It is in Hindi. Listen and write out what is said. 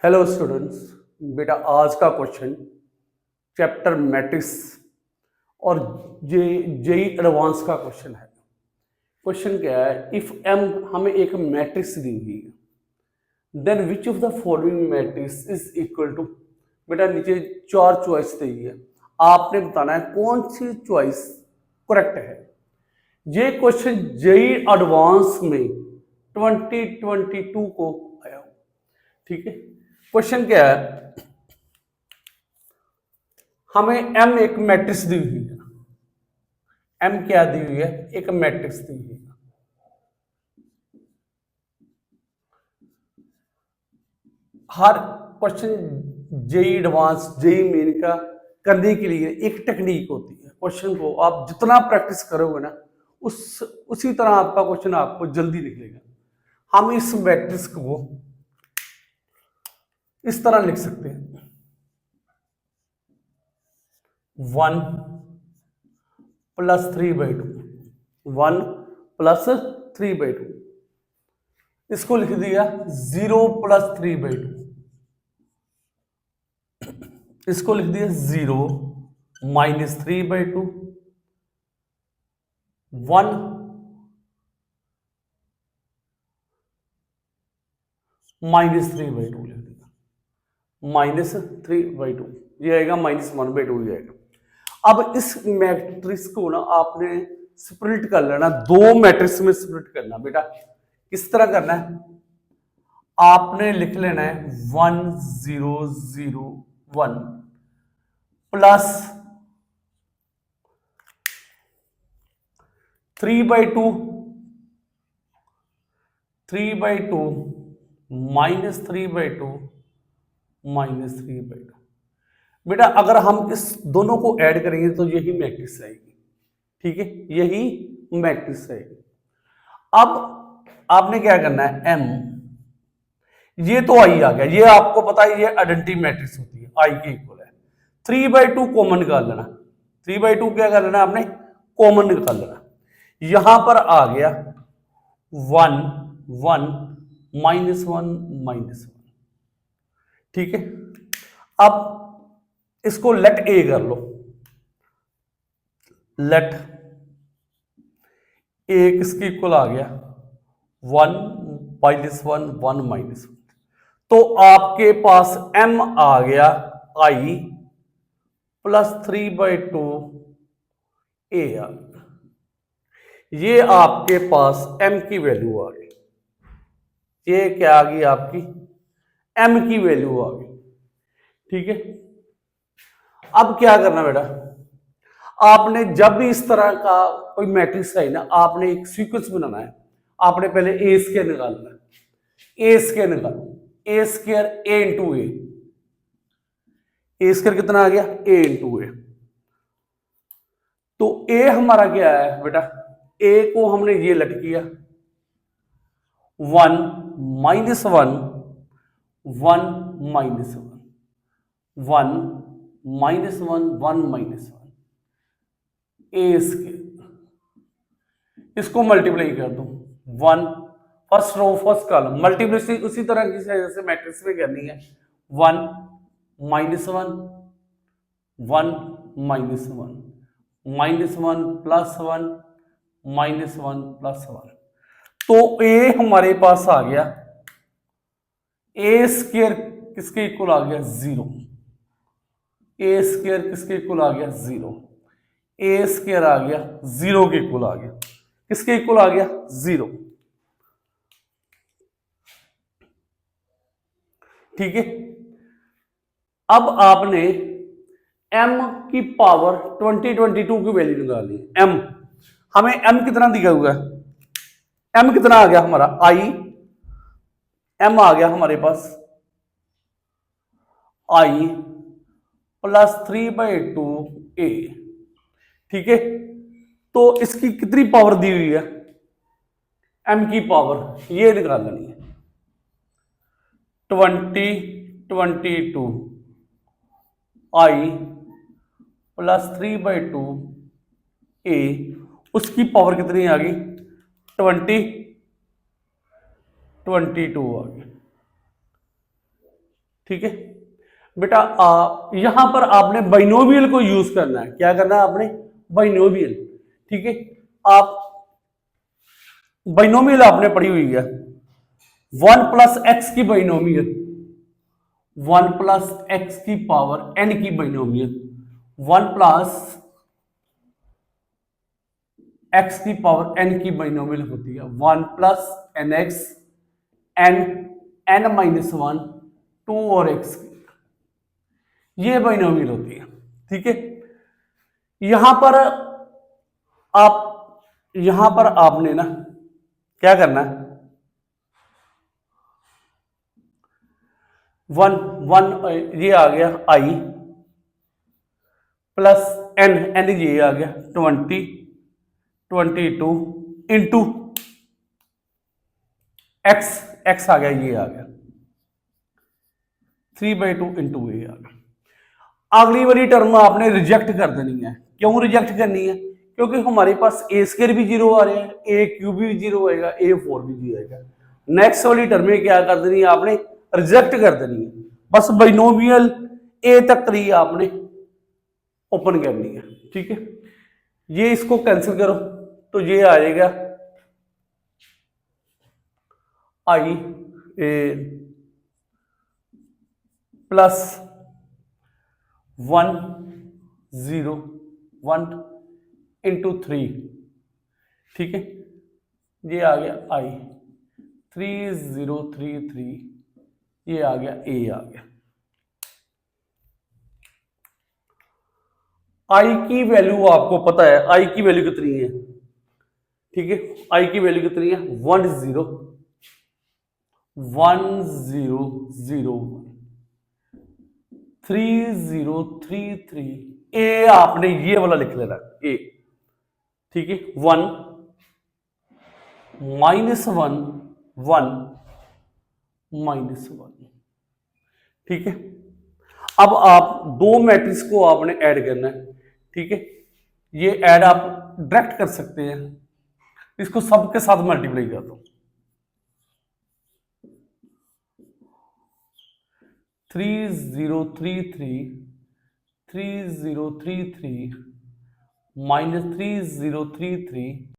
Hello students. बेटा आज का क्वेश्चन चैप्टर मैट्रिक्स और जेई एडवांस का क्वेश्चन है। क्वेश्चन क्या है, इफ एम हमें एक मैट्रिक्स दी हुई है then which of the following matrix is equal to. बेटा नीचे चार चॉइस दी हुई है, आपने बताना है कौन सी चॉइस करेक्ट है। ये क्वेश्चन जेई एडवांस में 2022 को आया हो। ठीक है, क्वेश्चन क्या है, हमें एम एक मैट्रिक्स दी हुई है। एम क्या दी हुई है? एक मैट्रिक्स दी हुई है। हर question JEE advance JEE main का करने के लिए एक टेक्निक होती है। क्वेश्चन को आप जितना प्रैक्टिस करोगे ना उसी तरह आपका क्वेश्चन आपको जल्दी निकलेगा। हम इस मैट्रिक्स को इस तरह लिख सकते हैं, 1 + 3/2, 1 + 3/2। इसको लिख दिया 0 + 3/2। इसको लिख दिया 0 - 3/2, 1 - 3/2 लिख दिया, -3/2 ये आएगा, -1/2 ये आएगा। अब इस मैट्रिक्स को ना आपने स्प्लिट कर लेना, दो मैट्रिक्स में स्प्लिट करना। बेटा किस तरह करना है, आपने लिख लेना है 1 0 0 1 प्लस 3/2 3/2 -3/2 -3/2। बेटा अगर हम इस दोनों को ऐड करेंगे तो यही मैट्रिक्स आएगी। ठीक है, यही मैट्रिक्स आएगी। अब आपने क्या करना है, एम ये तो आई आ गया, ये आपको पता है ये आइडेंटिटी मैट्रिक्स होती है, आई के इक्वल है। 3/2 कॉमन निकाल लेना, 3/2 क्या कर लेना आपने, कॉमन निकाल लेना। यहां पर आ गया 1 1 -1 -1। ठीक है, अब इसको लेट ए कर लो, लेट ए किसकी इक्वल आ गया, 1 -1 1 -1। तो आपके पास m आ गया i + 3/2 a आ गया। ये आपके पास m की वैल्यू आ गई। ये क्या आ गई आपकी, m की वैल्यू आ गई। ठीक है, अब क्या करना बेटा, आपने जब भी इस तरह का कोई मैट्रिक्स है ना, आपने एक सीक्वेंस बनाना है। आपने पहले ए स्क्वायर निकालना है, ए स्क्वायर निकालो, ए स्क्वायर ए इंटू ए स्क्वायर कितना आ गया, ए इंटू ए। तो ए हमारा क्या है बेटा, ए को हमने ये लट किया 1 -1 1 -1 1 -1 1 -1 ए स्क्वायर, इसको मल्टीप्लाई कर दो 1 first row first column, multiplicity उसी तरह की जैसे मैट्रिक्स में करनी है। 1 -1 1 -1 -1 +1 -1 +1। तो ए हमारे पास आ गया, ए स्क्वायर किसके इक्वल आ गया, 0। ए स्क्वायर किसके इक्वल आ गया, 0। ए स्क्वायर आ गया 0 के इक्वल आ गया, किसके इक्वल आ गया, 0। ठीक है, अब आपने m की पावर 2022 की वैल्यू निकाली। m हमें m कितना दिया हुआ है, m कितना आ गया हमारा, i m आ गया हमारे पास i + 3/2 a। ठीक है, तो इसकी कितनी पावर दी हुई है, m की पावर ये निकाल लेनी है 2022 i + 3/2 a, उसकी पावर कितनी आ गई, 22 आ गई। ठीक है बेटा, यहां पर आपने बाइनोमियल को यूज करना है। क्या करना है आपने? बाइनोमियल। ठीक है, आप बाइनोमियल आपने पढ़ी हुई है, 1 + x की बाइनोमियल, 1 + x की पावर n की बाइनोमियल, 1 + x की पावर n की बाइनोमियल होती है 1 + nx n-1 2 और x की, ये बाइनोमियल होती है। ठीक है, यहां पर आपने ना क्या करना है, 1 ये आ गया i प्लस n ये आ गया 20 22 इंटू x आ गया, ये आ गया 3/2 इंटू ये आ गया। अगली वाली टर्म आपने रिजेक्ट कर देनी है। क्यों रिजेक्ट करनी है? क्योंकि हमारे पास a² भी 0 आ रहे हैं, a³ भी 0 आएगा, a4 भी 0 आएगा। नेक्स्ट वाली टर्म में क्या कर देनी है आपने? रिजेक्ट कर देनी है। बस बाइनोमियल a तक ही आपने ओपन करनी है। ठीक है, ये इसको कैंसिल करो तो ये आ जाएगा i प्लस 1 0 1 इंटू 3। ठीक है, ये आ गया i 3033, ये आ गया a आ गया। i की वैल्यू आपको पता है, i की वैल्यू कितनी है? ठीक है, i की वैल्यू कितनी है? 1 0 1 0 0 3033, a आपने ये वाला लिख लेना a। ठीक है, 1 -1 1 -1। ठीक है, अब आप दो मैट्रिक्स को आपने ऐड करना है। ठीक है, ये ऐड आप डायरेक्ट कर सकते हैं, इसको सबके साथ मल्टीप्लाई कर दो। 3033 3033 -3033